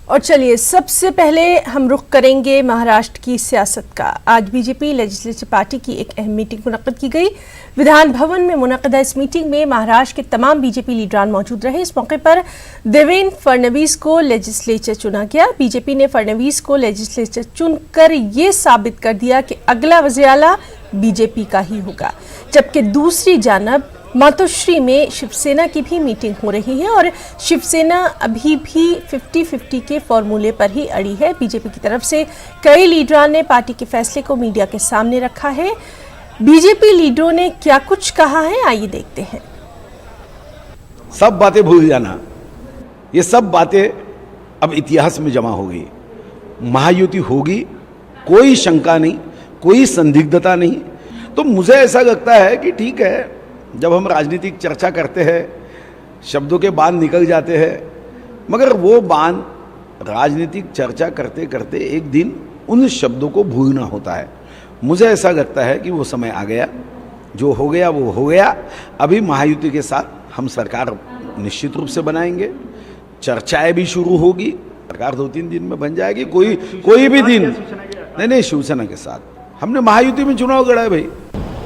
और चलिए सबसे पहले हम रुख करेंगे महाराष्ट्र की सियासत का। आज बीजेपी लेजिस्लेटिव पार्टी की एक अहम मीटिंग मुनक्किद की गई। विधान भवन में मुनक्किदा इस मीटिंग में महाराष्ट्र के तमाम बीजेपी लीडरान मौजूद रहे। इस मौके पर देवेंद्र फडणवीस को लेजिस्लेचर चुना गया। बीजेपी ने फडणवीस को लेजिस्लेचर चुनकर ये साबित कर दिया कि अगला वज़ीर आला बीजेपी का ही होगा। जबकि दूसरी जानब मातोश्री में शिवसेना की भी मीटिंग हो रही है और शिवसेना अभी भी 50-50 के फॉर्मूले पर ही अड़ी है। बीजेपी की तरफ से कई लीडरान ने पार्टी के फैसले को मीडिया के सामने रखा है। बीजेपी लीडरों ने क्या कुछ कहा है, आइए देखते हैं। सब बातें भूल जाना, ये सब बातें अब इतिहास में जमा हो गई। महायुति होगी, कोई शंका नहीं, कोई संदिग्धता नहीं। तो मुझे ऐसा लगता है कि ठीक है, जब हम राजनीतिक चर्चा करते हैं शब्दों के बांध निकल जाते हैं, मगर वो बांध राजनीतिक चर्चा करते करते एक दिन उन शब्दों को भूलना होता है। मुझे ऐसा लगता है कि वो समय आ गया, जो हो गया वो हो गया। अभी महायुति के साथ हम सरकार निश्चित रूप से बनाएंगे, चर्चाएं भी शुरू होगी, सरकार 2-3 दिन में बन जाएगी। कोई भी दिन नहीं, शिवसेना के साथ हमने महायुति में चुनाव लड़ा है भाई।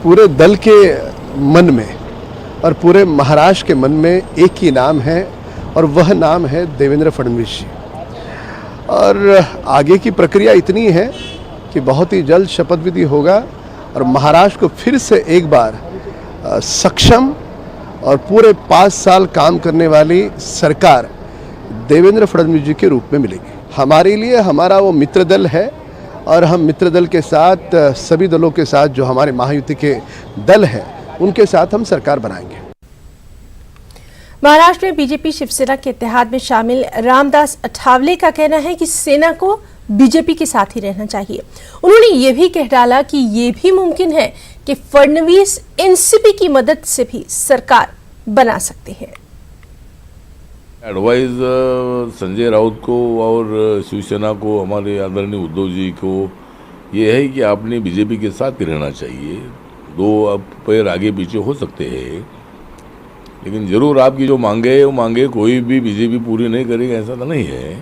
पूरे दल के मन में और पूरे महाराष्ट्र के मन में एक ही नाम है और वह नाम है देवेंद्र फडणवीस जी। और आगे की प्रक्रिया इतनी है कि बहुत ही जल्द शपथ विधि होगा और महाराष्ट्र को फिर से एक बार सक्षम और पूरे 5 साल काम करने वाली सरकार देवेंद्र फडणवीस जी के रूप में मिलेगी। हमारे लिए हमारा वो मित्र दल है और हम मित्र दल के साथ सभी दलों के साथ जो हमारे महायुति के दल हैं उनके साथ हम सरकार बनाएंगे। महाराष्ट्र में बीजेपी शिवसेना के इत्तेहाद में शामिल रामदास अठावले का कहना है कि सेना को बीजेपी के साथ ही रहना चाहिए। उन्होंने ये भी कह डाला कि ये भी मुमकिन है कि फडणवीस एनसीपी की मदद से भी सरकार बना सकते हैं। एडवाइस संजय राउत को और शिवसेना को, हमारे आदरणीय उद्धव जी को ये है कि आपने बीजेपी के साथ ही रहना चाहिए। 2 पैर आगे पीछे हो सकते हैं, लेकिन जरूर आपकी जो मांगे है वो मांगे कोई भी बीजेपी पूरी नहीं करेगा, ऐसा तो नहीं है।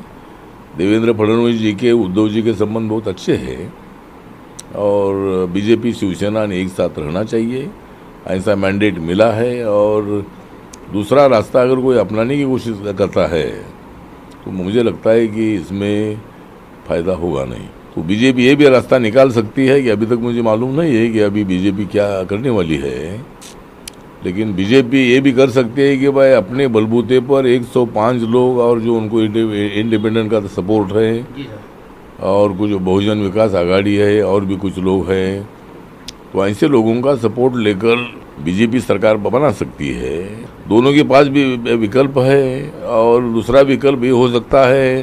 देवेंद्र फडणवीस जी के उद्धव जी के संबंध बहुत अच्छे हैं और बीजेपी शिवसेना ने एक साथ रहना चाहिए, ऐसा मैंडेट मिला है। और दूसरा रास्ता अगर कोई अपनाने की कोशिश करता है तो मुझे लगता है कि इसमें फ़ायदा होगा नहीं। तो बीजेपी ये भी रास्ता निकाल सकती है कि अभी तक मुझे मालूम नहीं है कि अभी बीजेपी क्या करने वाली है, लेकिन बीजेपी ये भी कर सकती है कि भाई अपने बलबूते पर 105 लोग और जो उनको इंडिपेंडेंट का सपोर्ट है और कुछ बहुजन विकास आघाड़ी है और भी कुछ लोग हैं, तो ऐसे लोगों का सपोर्ट लेकर बीजेपी सरकार बना सकती है। दोनों के पास भी विकल्प है और दूसरा विकल्प ये हो सकता है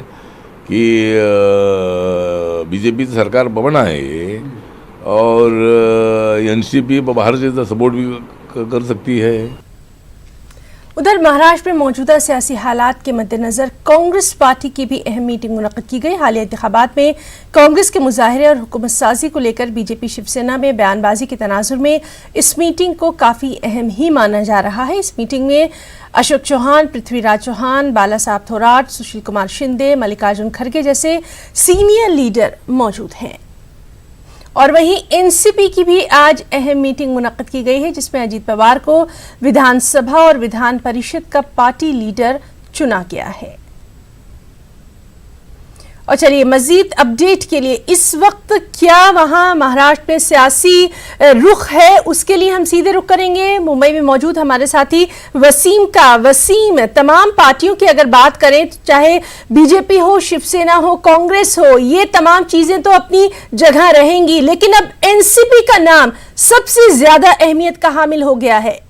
कि बीजेपी सरकार बनाए और एनसीपी बाहर से सपोर्ट भी कर सकती है। उधर महाराष्ट्र में मौजूदा सियासी हालात के मद्देनजर कांग्रेस पार्टी की भी अहम मीटिंग मुनक्किद की गई। हालिया इंतखाबात में कांग्रेस के मुजाहरे और हुकूमत साजी को लेकर बीजेपी शिवसेना में बयानबाजी के तनाजुर में इस मीटिंग को काफ़ी अहम ही माना जा रहा है। इस मीटिंग में अशोक चौहान, पृथ्वीराज चौहान, बाला साहब थोराट, सुशील कुमार शिंदे, मल्लिकार्जुन खड़गे जैसे सीनियर लीडर मौजूद हैं। और वहीं एनसीपी की भी आज अहम मीटिंग मुनक्किद की गई है, जिसमें अजीत पवार को विधानसभा और विधान परिषद का पार्टी लीडर चुना गया है। और चलिए मजीद अपडेट के लिए इस वक्त क्या वहां महाराष्ट्र में सियासी रुख है, उसके लिए हम सीधे रुख करेंगे मुंबई में मौजूद हमारे साथी वसीम का। वसीम, तमाम पार्टियों की अगर बात करें तो चाहे बीजेपी हो, शिवसेना हो, कांग्रेस हो, ये तमाम चीजें तो अपनी जगह रहेंगी, लेकिन अब एनसीपी का नाम सबसे ज्यादा अहमियत का हामिल हो गया है।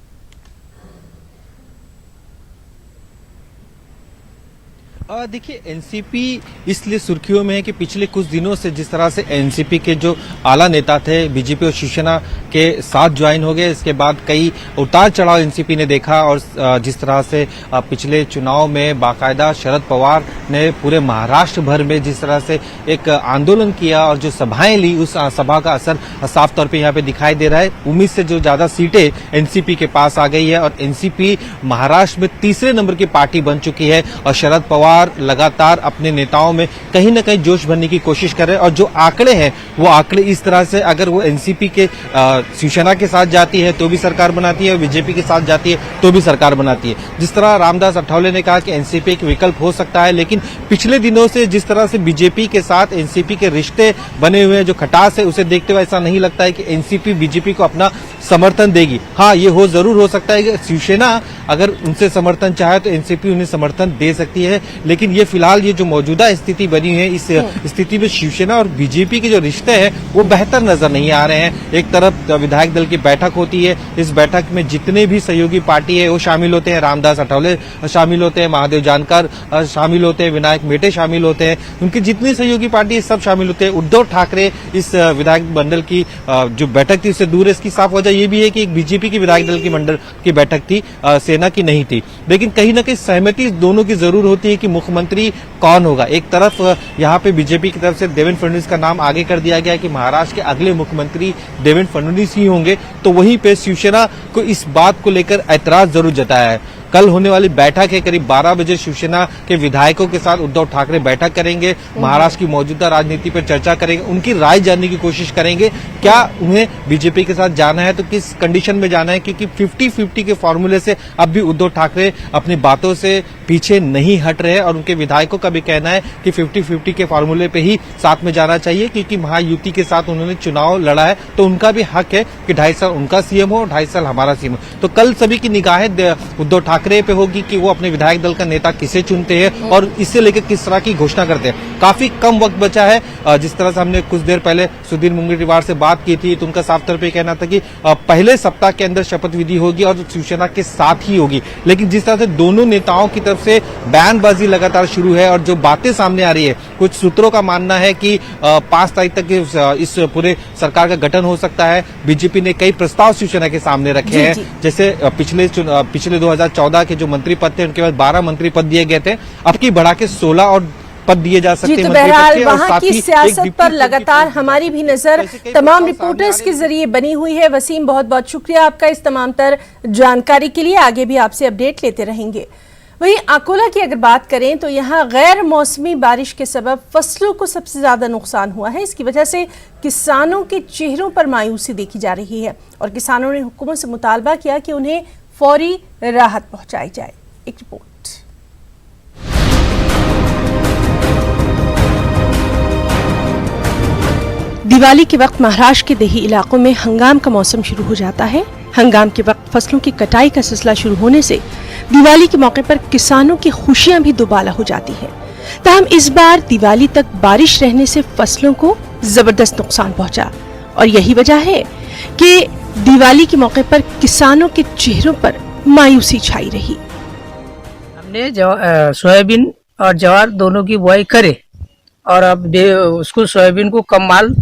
देखिए, एनसीपी इसलिए सुर्खियों में है कि पिछले कुछ दिनों से जिस तरह से एनसीपी के जो आला नेता थे बीजेपी और शिवसेना के साथ ज्वाइन हो गए, इसके बाद कई उतार चढ़ाव एनसीपी ने देखा। और जिस तरह से पिछले चुनाव में बाकायदा शरद पवार ने पूरे महाराष्ट्र भर में जिस तरह से एक आंदोलन किया और जो सभाएं ली, उस सभा का असर साफ तौर पर यहाँ पे दिखाई दे रहा है। उम्मीद से जो ज्यादा सीटें एनसीपी के पास आ गई है और एनसीपी महाराष्ट्र में तीसरे नंबर की पार्टी बन चुकी है और शरद पवार लगातार अपने नेताओं में कहीं ना कहीं जोश भरने की कोशिश कर रहे हैं और जो आंकड़े हैं वो आंकड़े इस तरह से अगर वो एनसीपी के शिवसेना के साथ जाती है तो भी सरकार बनाती है और बीजेपी के साथ जाती है तो भी सरकार बनाती है। जिस तरह रामदास अठावले ने कहा कि एनसीपी एक विकल्प हो सकता है, लेकिन पिछले दिनों से जिस तरह से बीजेपी के साथ एनसीपी के रिश्ते बने हुए हैं, जो खटास है, उसे देखते हुए ऐसा नहीं लगता है कि एनसीपी बीजेपी को अपना समर्थन देगी। हाँ, ये जरूर हो सकता है कि शिवसेना अगर उनसे समर्थन चाहे तो एनसीपी उन्हें समर्थन दे सकती है, लेकिन ये फिलहाल ये जो मौजूदा स्थिति बनी है, इस स्थिति में शिवसेना और बीजेपी के जो रिश्ते हैं वो बेहतर नजर नहीं आ रहे हैं। एक तरफ विधायक दल की बैठक होती है, इस बैठक में जितने भी सहयोगी पार्टी है वो शामिल होते हैं, रामदास अठावले शामिल होते हैं, महादेव जानकर शामिल होते हैं, विनायक मेटे शामिल होते हैं, उनकी जितनी सहयोगी पार्टी है सब शामिल होते हैं। उद्धव ठाकरे इस विधायक मंडल की जो बैठक थी उससे दूर है। इसकी साफ वजह ये भी है कि एक बीजेपी की विधायक दल की मंडल की बैठक थी, सेना की नहीं थी, लेकिन कहीं ना कहीं सहमति दोनों की जरूर होती है कि मुख्यमंत्री कौन होगा। एक तरफ यहाँ पे बीजेपी की तरफ से देवेंद्र फडणवीस का नाम आगे कर दिया गया कि महाराष्ट्र के अगले मुख्यमंत्री देवेंद्र फडणवीस ही होंगे, तो वहीं पे शिवसेना को इस बात को लेकर ऐतराज जरूर जताया है। कल होने वाली बैठक है, करीब 12 बजे शिवसेना के विधायकों के साथ उद्धव ठाकरे बैठक करेंगे, महाराष्ट्र की मौजूदा राजनीति पर चर्चा करेंगे, उनकी राय जानने की कोशिश करेंगे। क्या उन्हें बीजेपी के साथ जाना है तो किस कंडीशन में जाना है, क्योंकि 50-50 के फॉर्मूले से अब भी उद्धव ठाकरे अपनी बातों से पीछे नहीं हट रहे हैं और उनके विधायकों का भी कहना है कि 50-50 के फॉर्मूले पे ही साथ में जाना चाहिए, क्योंकि महायुति के साथ उन्होंने चुनाव लड़ा है तो उनका भी हक है कि 2.5 साल उनका सीएम हो और 2.5 साल हमारा सीएम हो। तो कल सभी की निगाहें उद्धव ठाकरे पे होगी कि वो अपने विधायक दल का नेता किसे चुनते हैं और इससे लेकर किस तरह की घोषणा करते हैं। काफी कम वक्त बचा है। जिस तरह से हमने कुछ देर पहले सुधीर मुंगेटीवार से बात की थी तो उनका साफ तौर पे कहना था कि पहले सप्ताह के अंदर शपथ विधि होगी और शिवसेना के साथ ही होगी, लेकिन जिस तरह से दोनों नेताओं की तरफ से बयानबाजी लगातार शुरू है और जो बातें सामने आ रही है, कुछ सूत्रों का मानना है कि 5 तारीख तक इस पूरे सरकार का गठन हो सकता है। बीजेपी ने कई प्रस्ताव शिवसेना के सामने रखे हैं, जैसे पिछले 2014 के जो मंत्री पद थे उनके बाद 12 मंत्री पद दिए गए थे, अब की बढ़ा के 16 और पद दिए जा सकते हैं। तो बहरहाल वहां की सियासत पर लगातार हमारी भी नजर तमाम रिपोर्टर्स के जरिए बनी हुई है। वसीम, बहुत बहुत शुक्रिया आपका इस तमाम तर जानकारी के लिए। आगे भी आपसे अपडेट लेते रहेंगे। वहीं अकोला की अगर बात करें तो यहाँ गैर मौसमी बारिश के सबब फसलों को सबसे ज्यादा नुकसान हुआ है। इसकी वजह से किसानों के चेहरों पर मायूसी देखी जा रही है और किसानों ने हुकूमत से मुतालबा किया कि उन्हें फौरी राहत पहुंचाई जाए। एक रिपोर्ट। दिवाली के वक्त महाराष्ट्र के देही इलाकों में हंगाम का मौसम शुरू हो जाता है। हंगाम के वक्त फसलों की कटाई का सिलसिला शुरू होने से दिवाली के मौके पर किसानों की खुशियां भी दुबाला हो जाती है। ताहम इस बार दिवाली तक बारिश रहने से फसलों को जबरदस्त नुकसान पहुंचा और यही वजह है कि दिवाली के मौके पर किसानों के चेहरों पर मायूसी छाई रही। हमने सोयाबीन और ज्वार दोनों की बुआई करे और अब उसको सोयाबीन को कम माल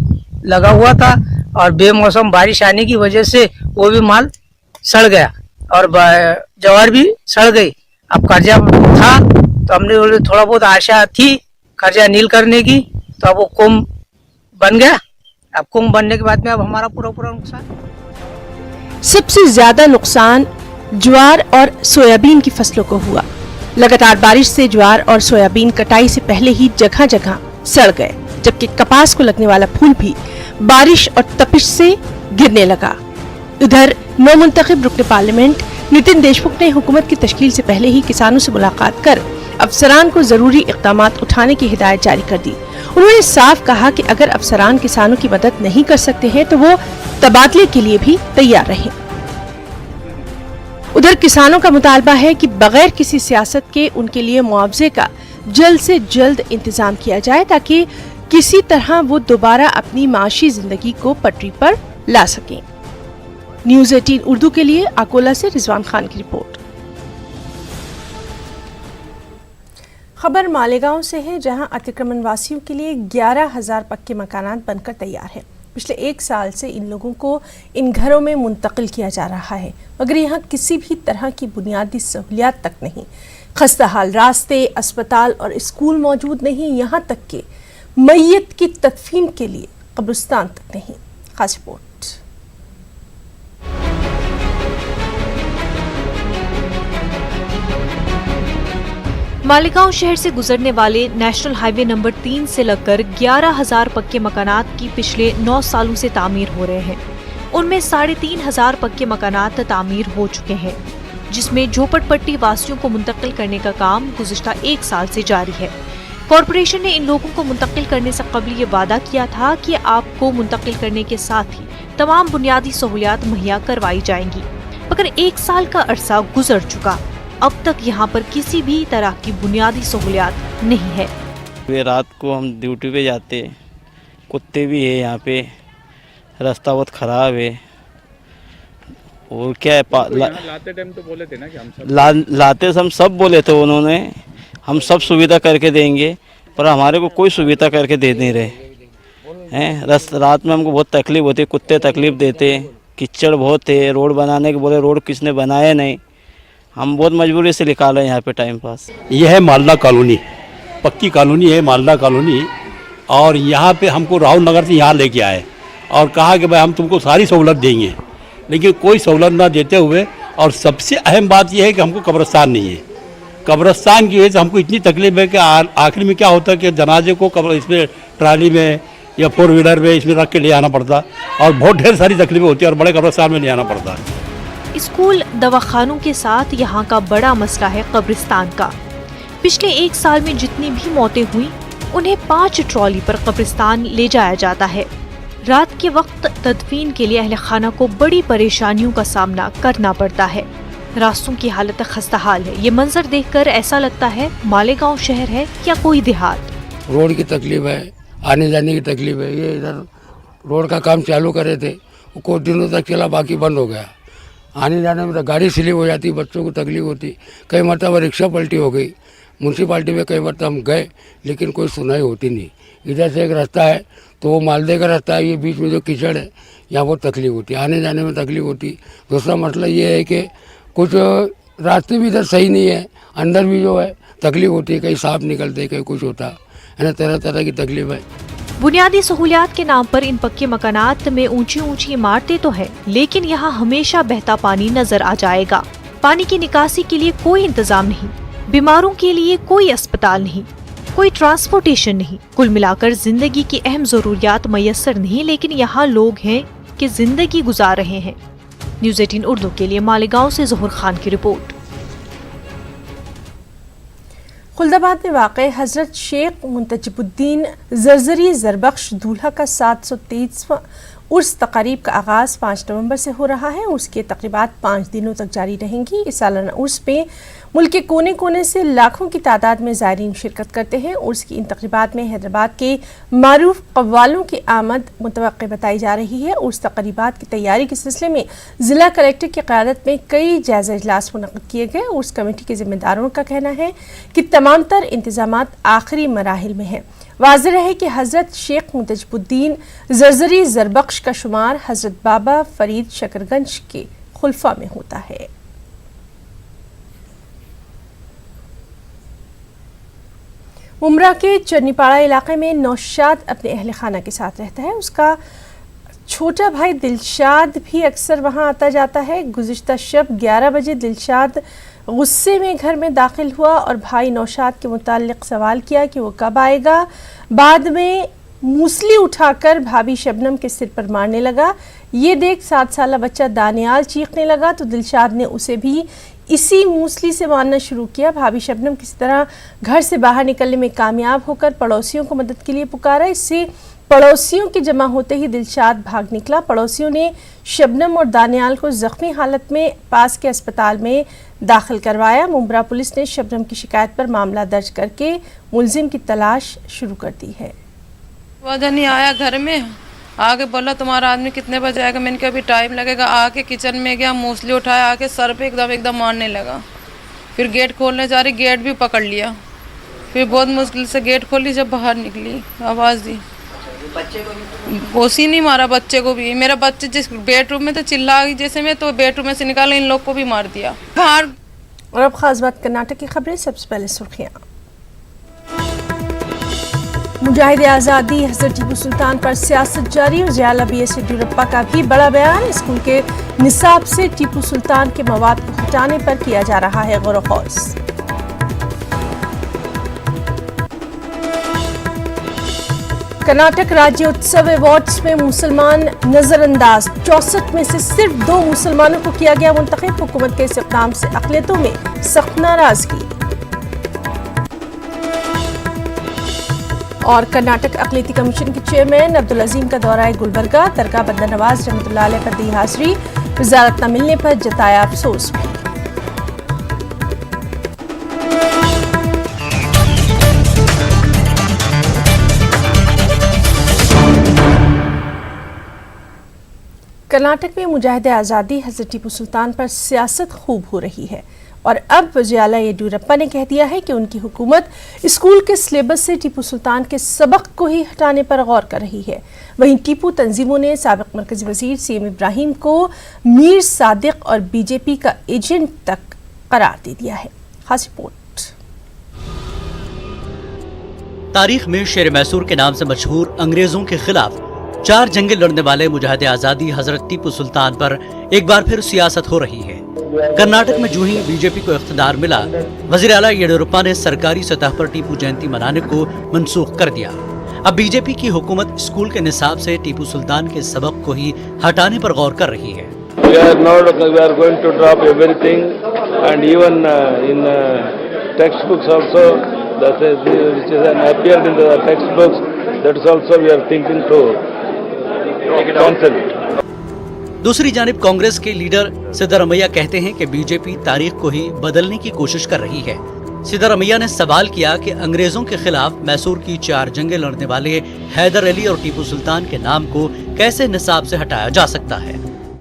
लगा हुआ था और बेमौसम बारिश आने की वजह से वो भी माल सड़ गया और ज्वार भी सड़ गई। अब कर्जा था तो हमने बोले थोड़ा बहुत आशा थी कर्जा नील करने की, तो अब वो कुंभ बन गया। अब कुंभ बनने के बाद में अब हमारा पूरा नुकसान। सबसे ज्यादा नुकसान ज्वार और सोयाबीन की फसलों को हुआ। लगातार बारिश से ज्वार और सोयाबीन कटाई से पहले ही जगह जगह सड़ गए, जबकि कपास को लगने वाला फूल भी बारिश और तपिश से गिरने लगा। उधर नौमुंतखब रुकन पार्लियामेंट नितिन देशमुख ने हुकूमत की तश्कील से पहले ही किसानों से मुलाकात कर अफसरान को जरूरी इक़दाम उठाने की हिदायत जारी कर दी। उन्होंने साफ कहा कि अगर अफसरान किसानों की मदद नहीं कर सकते हैं तो वो तबादले के लिए भी तैयार रहें। उधर किसानों का मुतालबा है कि बगैर किसी सियासत के उनके लिए मुआवजे का जल्द से जल्द इंतजाम किया जाए ताकि किसी तरह वो दोबारा अपनी माशी जिंदगी को पटरी पर ला सकें। न्यूज़ 18 उर्दू के लिए अकोला से रिजवान खान की रिपोर्ट। खबर मालेगांव से है, जहां अतिक्रमण वासियों के लिए 11,000 पक्के मकानात बनकर तैयार हैं। पिछले 1 साल से इन लोगों को इन घरों में मुंतकिल किया जा रहा है, मगर यहाँ किसी भी तरह की बुनियादी सहूलियात तक नहीं। खस्ताहाल रास्ते, अस्पताल और स्कूल मौजूद नहीं, यहाँ तक कि मैयत की तदफीन के लिए कब्रिस्तान तक नहीं। खास रिपोर्ट। मालेगांव शहर से गुजरने वाले नेशनल हाईवे नंबर 3 से लगकर 11,000 पक्के मकानात की पिछले 9 सालों से तामीर हो रहे हैं। उनमें 3,500 पक्के मकानात तामीर हो चुके हैं, जिसमें झोपड़पट्टी वासियों को मुंतकिल करने का काम गुज़िश्ता 1 साल से जारी है। कॉरपोरेशन ने इन लोगों को मुंतकिल करने से कबल ये वादा किया था कि आपको मुंतकिल करने के साथ ही तमाम बुनियादी सहूलियात मुहैया करवाई जाएंगी, मगर 1 साल का अरसा गुजर चुका, अब तक यहाँ पर किसी भी तरह की बुनियादी सहूलियात नहीं है। वे रात को हम ड्यूटी पे जाते, कुत्ते भी है यहाँ पे, रास्ता बहुत ख़राब है। और क्या है लाते टाइम तो बोले थे ना कि हम सब लाते हम सब बोले थे उन्होंने, हम सब सुविधा करके देंगे, पर हमारे को कोई सुविधा करके दे नहीं रहे हैं। रात में हमको बहुत तकलीफ होती है, कुत्ते तकलीफ देते, कीचड़ बहुत है, रोड बनाने के बोले रोड किसने बनाया नहीं, हम बहुत मजबूरी से निकाले यहाँ पे टाइम पास। यह है मालदा कॉलोनी, पक्की कॉलोनी है मालदा कॉलोनी, और यहाँ पे हमको राहुल नगर से यहाँ लेके आए और कहा कि भाई हम तुमको सारी सहूलत देंगे, लेकिन कोई सहूलत ना देते हुए, और सबसे अहम बात यह है कि हमको कब्रिस्तान नहीं है। कब्रिस्तान की वजह से हमको इतनी तकलीफ है कि आखिर में क्या होता है कि जनाजे को इसमें ट्राली में या 4 व्हीलर में इसमें रख के ले आना पड़ता, और बहुत ढेर सारी तकलीफें होती है, और बड़े कब्रिस्तान में ले आना पड़ता है। स्कूल दवाखानों के साथ यहाँ का बड़ा मसला है कब्रिस्तान का। पिछले 1 साल में जितनी भी मौतें हुई, उन्हें 5 ट्रॉली पर कब्रिस्तान ले जाया जाता है। रात के वक्त तदफीन के लिए अहले खाना को बड़ी परेशानियों का सामना करना पड़ता है। रास्तों की हालत खस्ताहाल है। ये मंजर देखकर ऐसा लगता है मालेगांव शहर है या कोई देहात। रोड की तकलीफ है, आने जाने की तकलीफ है। ये इधर रोड का काम चालू करे थे, वो कुछ दिनों तक चला, बाकी बंद हो गया। आने जाने में तो गाड़ी स्लिप हो जाती, बच्चों को तकलीफ होती। कई मरतबा रिक्शा पलटी हो गई, म्यूनसिपाल्टी में कई मरतबा हम गए, लेकिन कोई सुनाई होती नहीं। इधर से एक रास्ता है तो वो मालदे का रास्ता है, ये बीच में जो कीचड़ है यहाँ बहुत तकलीफ होती है, आने जाने में तकलीफ होती। दूसरा मसला ये है कि कुछ रास्ते भी इधर सही नहीं है, अंदर भी जो है तकलीफ होती है, कहीं सांप निकलते, कहीं कुछ होता है ना, तरह तरह की तकलीफ है। बुनियादी सहूलियात के नाम पर इन पक्के मकानात में ऊंची ऊंची इमारतें तो है, लेकिन यहाँ हमेशा बहता पानी नजर आ जाएगा। पानी की निकासी के लिए कोई इंतजाम नहीं, बीमारों के लिए कोई अस्पताल नहीं, कोई ट्रांसपोर्टेशन नहीं। कुल मिलाकर जिंदगी की अहम जरूरियात मयसर नहीं, लेकिन यहाँ लोग हैं कि जिंदगी गुजार रहे हैं। न्यूज़ 18 उर्दू के लिए मालेगांव से ज़ोहर खान की रिपोर्ट। खुल्दाबाद में वाक़े हज़रत शेख मुंतजिबुद्दीन ज़रज़री ज़रबख्श दूल्हा का 723वां उर्स तक़रीब का आगाज़ 5 नवंबर से हो रहा है। उर्स की तक़रीबात 5 दिनों तक जारी रहेंगी। इस सालाना उर्स पे मुल्क के कोने कोने से लाखों की तादाद में ज़ायरीन शिरकत करते हैं। उर्स की इन तक़रीबात में हैदराबाद के मारूफ कव्वालों की आमद मुतवक्किल बताई जा रही है। उर्स तक़रीबात की तैयारी के सिलसिले में ज़िला कलेक्टर की क़यादत में कई जायज़ा इजलास मुनक़्क़िद किए गए। उर्स कमेटी के ज़िम्मेदारों का कहना है कि तमाम तर इंतज़ामात आखिरी मराहिल में हैं। वाज़ेह है कि हज़रत शेख मुंतजिबुद्दीन ज़रज़री ज़रबख्श का शुमार हज़रत बाबा फरीद शकरगंज के खुलफा में होता है। मुमरा के चरनीपाड़ा इलाके में नौशाद अपने अहल खाना के साथ रहता है। उसका छोटा भाई दिलशाद भी अक्सर वहां आता जाता है। गुज़िश्ता शब 11 बजे दिलशाद गुस्से में घर में दाखिल हुआ और भाई नौशाद के मुताल्लिक सवाल किया कि वो कब आएगा। बाद में मूसली उठाकर भाभी शबनम के सिर पर मारने लगा। ये देख 7 साला बच्चा दानियाल चीखने लगा तो दिलशाद ने उसे भी इसी मूसली से मारना शुरू किया। भाभी शबनम किसी तरह घर से बाहर निकलने में कामयाब होकर पड़ोसियों को मदद के लिए पुकारा। इससे पड़ोसियों के जमा होते ही दिलशाद भाग निकला। पड़ोसियों ने शबनम और दानियाल को जख्मी हालत में पास के अस्पताल में दाखिल करवाया। मुंब्रा पुलिस ने शबनम की शिकायत पर मामला दर्ज करके मुलजिम की तलाश शुरू कर दी है। वजह नहीं आया, घर में आके बोला तुम्हारा आदमी कितने बजे आएगा। मैंने कहा अभी टाइम लगेगा। आके किचन में गया, मूसली उठाया, आके सर पे एकदम मारने लगा। फिर गेट खोलने जा रही, गेट भी पकड़ लिया। फिर बहुत मुश्किल से गेट खोली, जब बाहर निकली आवाज़ दी। गोशी नहीं मारा बच्चे को भी। मेरा बच्चे जिस बेडरूम में तो चिल्ला गई, जैसे मैं तो बेडरूम में से निकाला, इन लोग को भी मार दिया बाहर। और अब खास बात कर्नाटक की खबरें। सबसे पहले सुर्खियां। मुजाहिद आज़ादी हज़रत टीपू सुल्तान पर सियासत जारी और ज़ियाउल्ला BS येडियुरप्पा का भी बड़ा बयान। स्कूल के निसाब से टीपू सुल्तान के मवाद को हटाने पर किया जा रहा है गौर-व-ख़ौस। कर्नाटक राज्य उत्सव अवार्ड्स में मुसलमान नजरअंदाज, 64 में से सिर्फ 2 मुसलमानों को किया गया मुंतखब। हुकूमत के इस इक़दाम से अक़लियतों में सख्त नाराजगी। और कर्नाटक अक़लियती कमीशन के चेयरमैन अब्दुल अजीम का दौरा गुलबर्गा, दरगाह बंदा नवाज रहमतुल्लाह अलैह पर दी हाज़िरी, वज़ारत न मिलने पर जताया अफसोस भी। कर्नाटक में मुजाहिद आज़ादी हज़रत टीपू सुल्तान पर सियासत खूब हो रही है और अब वज़ीर आला येडियुरप्पा ने कह दिया है कि उनकी हुकूमत स्कूल के सिलेबस से टीपू सुल्तान के सबक को ही हटाने पर गौर कर रही है। वहीं टीपू तंजीमों ने साबिक़ मरकज़ी वज़ीर सीएम इब्राहिम को मीर सादिक और बीजेपी का एजेंट तक करार दे दिया है। खास रिपोर्ट। तारीख में शेर मैसूर के नाम से मशहूर अंग्रेजों के खिलाफ 4 जंगें लड़ने वाले मुजाहिद आज़ादी हजरत टीपू सुल्तान पर एक बार फिर सियासत हो रही है। कर्नाटक में जो ही बीजेपी को इख्तियार मिला, वज़ीर आला येडियुरप्पा ने सरकारी सतह पर टीपू जयंती मनाने को मनसूख कर दिया। अब बीजेपी की हुकूमत स्कूल के निसाब से टीपू सुल्तान के सबक को ही हटाने पर गौर कर रही है। We are going to drop everything and even in textbooks also, that is, which is appeared in the textbooks, that is also we are thinking to cancel it. दूसरी जानिब कांग्रेस के लीडर सिद्धारमैया कहते हैं कि बीजेपी तारीख को ही बदलने की कोशिश कर रही है। सिद्धारमैया ने सवाल किया कि अंग्रेजों के खिलाफ मैसूर की 4 जंगें लड़ने वाले हैदर अली और टीपू सुल्तान के नाम को कैसे निसाब से हटाया जा सकता है।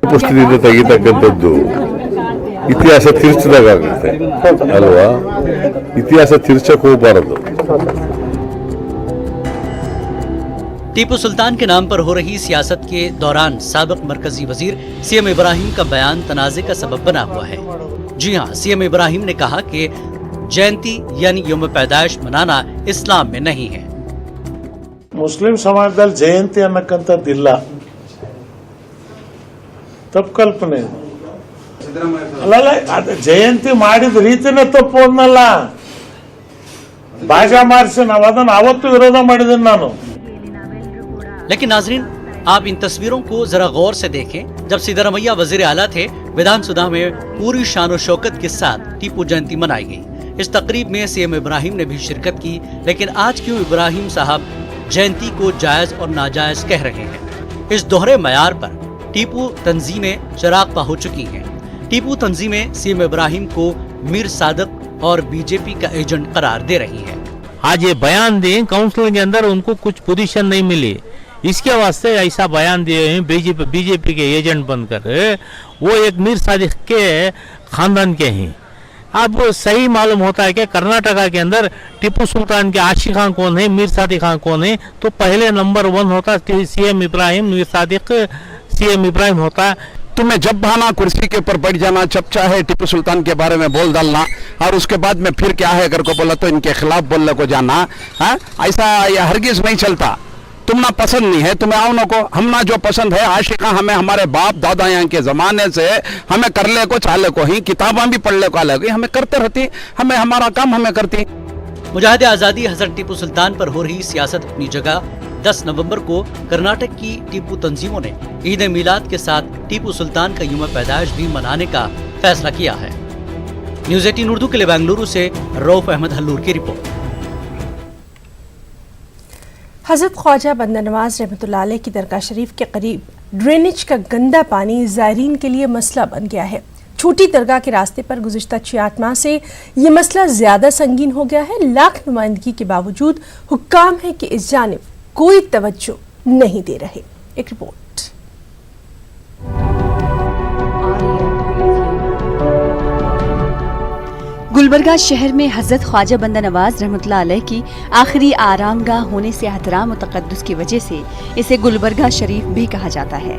ಪುಸ್ತಕದಿಂದ ತೆಗಿತಕ್ಕಂಥದ್ದು ಇತಿಹಾಸ ತಿರ್ಚದಾಗುತ್ತೆ ಅಲ್ವಾ, ಇತಿಹಾಸ ತಿರ್ಚಕ್ಕೆ ಹೋಗಬಾರದು। टीपू सुल्तान के नाम पर हो रही सियासत के दौरान साबिक़ मरकजी वजीर सीएम इब्राहिम का बयान तनाज़े का सबब बना हुआ है। जी हाँ, सीएम इब्राहिम ने कहा कि जयंती यानी योम पैदाइश मनाना इस्लाम में नहीं है। मुस्लिम समाजದಲ್ಲಿ ಜಯಂತಿ ಅನ್ನಕ್ಕಂತದ್ದಿಲ್ಲ, ತಪ್ಪು ಕಲ್ಪನೆ। ಅಲ್ಲಲ್ಲ, ಅದು ಜಯಂತಿ ಮಾಡಿದ ರೀತಿನೇ ತಪ್ಪು ಅನ್ನಲ್ಲ, ಬಾಜಾ ಮಾರಿಸಿ ನಾವು ಅದನ್ನು ಅವತ್ತು ವಿರೋಧ ಮಾಡಿದ್ದೀನಿ ನಾನು। लेकिन नाजरीन, आप इन तस्वीरों को जरा गौर से देखें। जब सिद्धारमैया वजीर आला थे, विधानसभा में पूरी शान शौकत के साथ टीपू जयंती मनाई गई। इस तकरीब में सीएम इब्राहिम ने भी शिरकत की। लेकिन आज क्यों इब्राहिम साहब जयंती को जायज और नाजायज कह रहे हैं? इस दोहरे मयार पर टीपू तंजीमें चरागपा हो चुकी हैं। टीपू तंजीमें सीएम इब्राहिम को मीर सादिक और बीजेपी का एजेंट करार दे रही है। आज ये बयान दें, काउंसिल के अंदर उनको कुछ पोजीशन नहीं मिली, इसके वास्ते ऐसा बयान दिए हैं बीजेपी के एजेंट बनकर। वो एक मीर सादिक के खानदान के हैं। अब सही मालूम होता है कि कर्नाटका के अंदर टीपू सुल्तान के आशिक खान कौन है, मीर सादिक खान कौन है, तो पहले नंबर 1 होता सीएम इब्राहिम, मीर सादिक सीएम इब्राहिम होता। तुम्हें जब बहाना कुर्सी के ऊपर बैठ जाना, जब चाहे टीपू सुल्तान के बारे में बोल डालना, और उसके बाद में फिर क्या है अगर को बोला तो इनके खिलाफ बोलने को जाना, ऐसा यह हरगिज नहीं चलता। तुम ना पसंद नहीं है, तुम्हें आओ ना को, हम ना जो पसंद है आशिका हमें हमारे बाप दादा यहाँ के जमाने से हमें कर ले को चाले को ही, किताबें भी पढ़ ले को अलग ही हमें करते रहती, हमें हमारा काम हमें करती। मुजाहिद आज़ादी हज़रत टीपू सुल्तान पर हो रही सियासत अपनी जगह। 10 नवंबर को कर्नाटक की टीपू तंजीमों ने ईद मिलाद के साथ टीपू सुल्तान का यूम पैदाइश भी मनाने का फैसला किया है। न्यूज़ 18 उर्दू के लिए बेंगलुरु से रऊफ अहमद हल्लूर की रिपोर्ट। हज़रत ख्वाजा बंदा नवाज रहमतुल्लाह अलैह की दरगाह शरीफ के करीब ड्रेनेज का गंदा पानी ज़ायरीन के लिए मसला बन गया है। छोटी दरगाह के रास्ते पर गुज़िश्ता 6-8 माह से ये मसला ज़्यादा संगीन हो गया है। लाख नुमाइंदगी के बावजूद हुक्काम है कि इस जानिब कोई तवज्जो नहीं दे रहे। एक रिपोर्ट। गुलबर्गा शहर में हज़रत ख्वाजा बंदा नवाज रहमतुल्लाह अलैह की आखिरी आरामगाह होने से एहतराम और तक़द्दुस की वजह से इसे गुलबर्गा शरीफ भी कहा जाता है।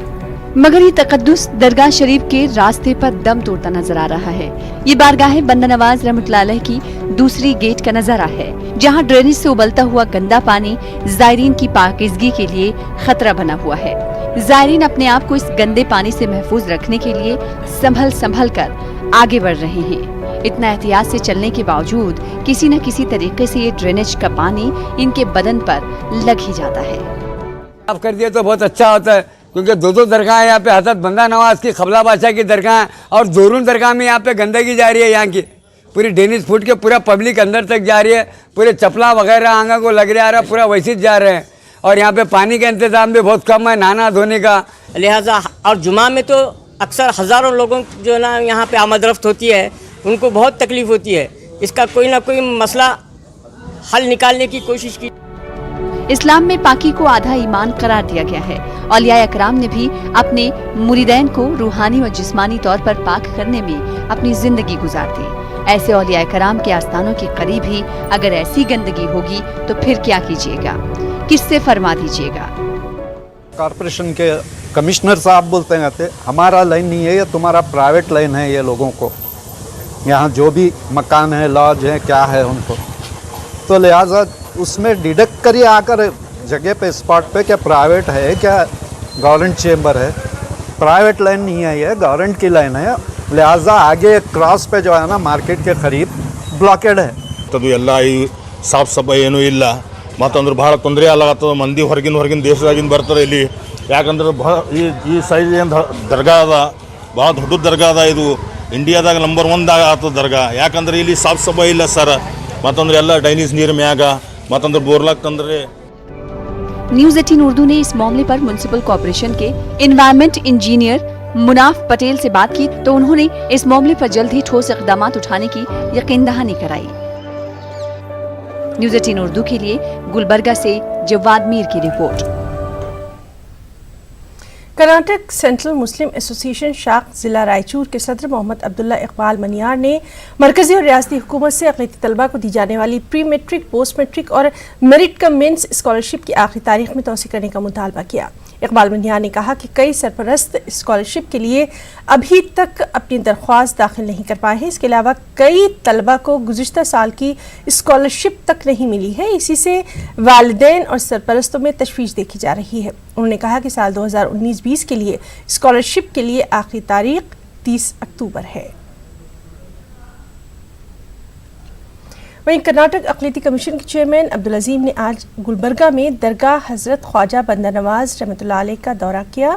मगर ये तक़द्दुस दरगाह शरीफ के रास्ते पर दम तोड़ता नजर आ रहा है। ये बारगाह बंदा नवाज रहमतुल्लाह अलैह की दूसरी गेट का नजारा है, जहाँ ड्रेनेज से उबलता हुआ गंदा पानी ज़ायरीन की पाकीज़गी के लिए खतरा बना हुआ है। ज़ायरीन अपने आप को इस गंदे पानी से महफूज रखने के लिए संभल कर आगे बढ़ रहे हैं। इतना एहतियात से चलने के बावजूद किसी न किसी तरीके से ये ड्रेनेज का पानी इनके बदन पर लग ही जाता है। साफ कर दिए तो बहुत अच्छा होता है, क्योंकि दो दरगाह है यहाँ पे, हज़रत बंदा नवाज की, खबला बादशाह की दरगाह है, और दोनों दरगाह में यहाँ पे गंदगी जा रही है। यहाँ की पूरी डेनिस फूट के पूरा पब्लिक अंदर तक जा रही है, पूरे चपला वगैरह आंगा को लग रहा है, पूरा वैसे जा रहे हैं। और यहाँ पे पानी का इंतजाम भी बहुत कम है, नहाना धोने का। लिहाजा और जुमा में तो अक्सर हज़ारों लोगों जो है ना यहाँ पे आमदरफ्त होती है, उनको बहुत तकलीफ़ होती है। इसका कोई ना कोई मसला हल निकालने की कोशिश की। इस्लाम में पाकी को आधा ईमान करार दिया गया है। औलिया अकराम ने भी अपने मुरीदैन को रूहानी और जिस्मानी तौर पर पाक करने में अपनी जिंदगी गुजार दी। ऐसे औलिया अकराम के आस्थानों के करीब ही अगर ऐसी गंदगी होगी तो फिर क्या कीजिएगा, किससे फरमा दीजिएगा। कॉरपोरेशन के कमिश्नर साहब बोलते हैं हमारा लाइन नहीं है, ये तुम्हारा प्राइवेट लाइन है। ये लोगों को यहाँ जो भी मकान है, लॉज है, क्या है उनको, तो लिहाजा उसमें डिडक्ट करिए आकर जगह पे, स्पॉट पे, क्या प्राइवेट है क्या गवर्नमेंट चेम्बर है। प्राइवेट लाइन नहीं है, ये गवर्नमेंट की लाइन है। लिहाजा आगे क्रॉस पे जो है ना मार्केट के करीब ಬ್ಲಾಕೇಡ್ है। ಅದು ಎಲ್ಲ ಈ ಸಾಫ್ ಸಫಾಯಿ ಏನೂ ಇಲ್ಲ, ಮತ್ತಂದ್ರೆ ಭಾಳ ತೊಂದರೆ ಆಗತ್ತದ. ಮಂದಿ ಹೊರಗಿನ ದೇಶದಾಗಿಂದ ಬರ್ತಾರೆ ಇಲ್ಲಿ, ಯಾಕಂದ್ರೆ ಈ ಸೈಜ್ ಏನು ದರ್ಗಾ ಅದ, ಭಾಳ ದೊಡ್ಡ ದರ್ಗಾ ಅದ. ಇದು ಇಂಡಿಯಾದಾಗ ನಂಬರ್ 1 ಆತದ ದರ್ಗಾ, ಯಾಕಂದ್ರೆ ಇಲ್ಲಿ ಸಾಫ್ ಸಫಾಯಿ ಇಲ್ಲ ಸರ್. ಮತ್ತಂದ್ರೆ ಎಲ್ಲ ಡೈನಿಸ್ ನೀರು ಮ್ಯಾಗ, ಮತ್ತಂದ್ರೆ ಬೋರ್ಲಾಕ್ ತಂದ್ರೆ। न्यूज़ 18 उर्दू ने इस मामले पर म्युनिसिपल कॉर्पोरेशन के एनवायरमेंट इंजीनियर मुनाफ पटेल से बात की तो उन्होंने इस मामले पर जल्द ही ठोस इक़दाम उठाने की यकीन दहानी कराई। न्यूज़ 18 उर्दू के लिए गुलबर्गा से जवाद मीर की रिपोर्ट। कर्नाटक सेंट्रल मुस्लिम एसोसिएशन शाख जिला रायचूर के सदर मोहम्मद अब्दुल्ला इकबाल मनियार ने मरकजी और रियासती हुकूमत से अक़लियती तलबा को दी जाने वाली प्री मेट्रिक, पोस्ट मेट्रिक और मेरिट कम मेंस स्कॉलरशिप की आखिरी तारीख में तोसी करने का मुतालबा किया। इकबाल मनियार ने कहा कि कई सरपरस्त स्कॉलरशिप के लिए अभी तक अपनी दरख्वास्त दाखिल नहीं कर पाए हैं। इसके अलावा कई तलबा को गुज़िश्ता साल की स्कॉलरशिप तक नहीं मिली है। इसी से वालिदैन और सरपरस्तों में तशवीश देखी जा रही है। उन्होंने कहा कि साल 2019-20 के लिए स्कॉलरशिप के लिए आखिरी तारीख 30 अक्टूबर है। वहीं कर्नाटक अक़लियती कमीशन के चेयरमैन अब्दुल अजीम ने आज गुलबर्गा में दरगाह हज़रत ख्वाजा बंदा नवाज रहमतुल्लाह अलैह का दौरा किया।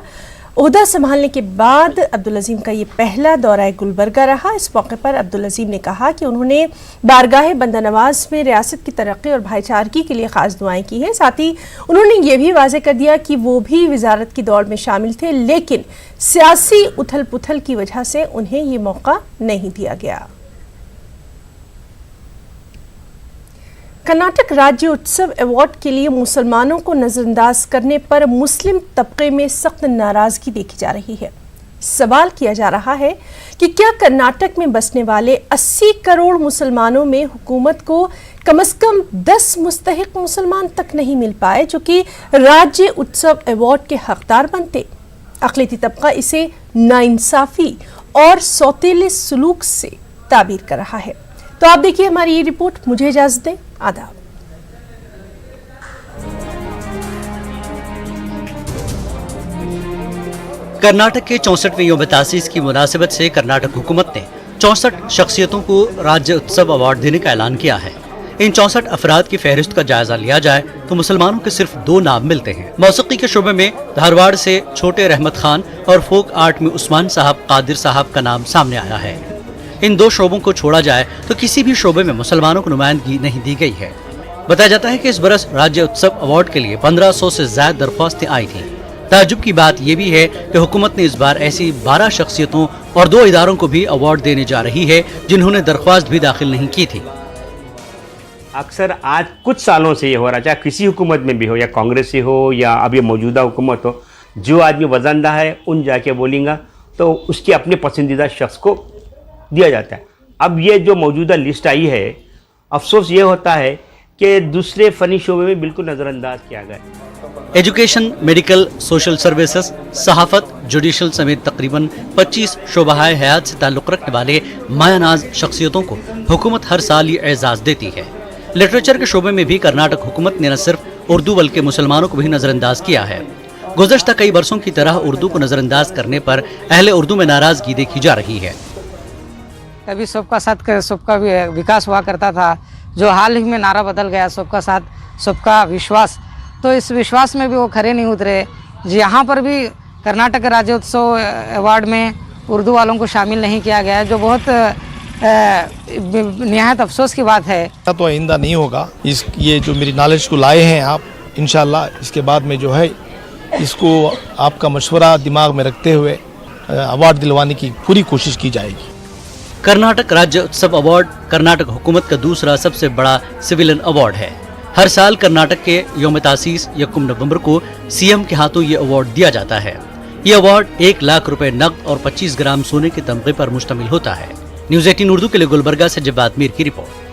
ओहदा संभालने के बाद अब्दुल अजीम का ये पहला दौरा गुलबर्गा रहा। इस मौके पर अब्दुल अजीम ने कहा कि उन्होंने बारगाह बंदा नवाज में रियासत की तरक्की और भाईचारगी के लिए ख़ास दुआएं की हैं। साथ ही उन्होंने ये भी वाज़ेह कर दिया कि वो भी वजारत की दौड़ में शामिल थे, लेकिन सियासी उथल पुथल की वजह से उन्हें ये मौका नहीं दिया गया। कर्नाटक राज्य उत्सव अवार्ड के लिए मुसलमानों को नजरअंदाज करने पर मुस्लिम तबके में सख्त नाराजगी देखी जा रही है। सवाल किया जा रहा है कि क्या कर्नाटक में बसने वाले 80 करोड़ मुसलमानों में हुकूमत को कम से कम 10 मुस्तहिक मुसलमान तक नहीं मिल पाए जो कि राज्य उत्सव अवार्ड के हकदार बनते। अक़लियती तबका इसे नाइंसाफी और सौतेले सलूक से ताबीर कर रहा है। तो आप देखिए हमारी ये रिपोर्ट। मुझे इजाजत दें, आदाब। कर्नाटक के 64वें योम तासीस की मुनासिबत से कर्नाटक हुकूमत ने 64 शख्सियतों को राज्य उत्सव अवार्ड देने का ऐलान किया है। इन 64 अफराद की फहरिस्त का जायजा लिया जाए तो मुसलमानों के सिर्फ 2 नाम मिलते हैं। मौसीकी के शोबे में धारवाड़ से छोटे रहमत खान और फोक आर्ट में उस्मान साहब कादिर साहब का नाम सामने आया है। इन 2 शोबों को छोड़ा जाए तो किसी भी शोबे में मुसलमानों को नुमाइंदगी नहीं दी गई है। बताया जाता है कि इस बरस राज्य उत्सव अवार्ड के लिए 1500 से ज्यादा दरख्वास्तें आई थी। ताज्जुब की बात यह भी है कि हुकूमत ने इस बार ऐसी 12 शख्सियतों और 2 इदारों को भी अवार्ड देने जा रही है जिन्होंने दरख्वास्त भी दाखिल नहीं की थी। अक्सर आज कुछ सालों से ये हो रहा, चाहे किसी हुकूमत में भी हो, या कांग्रेस से हो या अभी मौजूदा हुकूमत हो, जो आदमी वजनदा है उन जाके बोलेंगे तो उसके अपने पसंदीदा शख्स को दिया जाता है। अब ये जो मौजूदा लिस्ट आई है, अफसोस ये होता है कि दूसरे फनी शोबे में बिल्कुल नज़रअंदाज किया गया। एजुकेशन, मेडिकल, सोशल सर्विसेज, सहाफत, जुडिशल समेत तकरीबन 25 शोबाए हयात से ताल्लुक़ रखने वाले मायानाज शख्सियतों को हुकूमत हर साल ये एजाज़ देती है। लिटरेचर के शोबे में भी कर्नाटक हुकूमत ने न सिर्फ उर्दू बल्कि मुसलमानों को भी नज़रअंदाज किया है। गुज़श्ता कई बरसों की तरह उर्दू को नज़रअंदाज करने पर अहले उर्दू में नाराज़गी देखी जा रही है। कभी सबका साथ सबका विकास हुआ करता था, जो हाल ही में नारा बदल गया, सबका साथ सबका विश्वास। तो इस विश्वास में भी वो खरे नहीं उतरे। यहाँ पर भी कर्नाटक राज्योत्सव अवार्ड में उर्दू वालों को शामिल नहीं किया गया, जो बहुत निहायत अफसोस की बात है। तो आइंदा नहीं होगा। ये जो मेरी नॉलेज को लाए हैं आप, इंशाल्लाह इसके बाद में जो है इसको आपका मशवरा दिमाग में रखते हुए अवार्ड दिलवाने की पूरी कोशिश की जाएगी। कर्नाटक राज्य उत्सव अवार्ड कर्नाटक हुकूमत का दूसरा सबसे बड़ा सिविलियन अवार्ड है। हर साल कर्नाटक के यौम तासीस यकम नवंबर को सीएम के हाथों ये अवार्ड दिया जाता है। ये अवार्ड 1 लाख रुपए नकद और 25 ग्राम सोने के तमगे पर मुश्तमिल होता है। न्यूज़ 18 उर्दू के लिए गुलबर्गा से जवाद मीर की रिपोर्ट।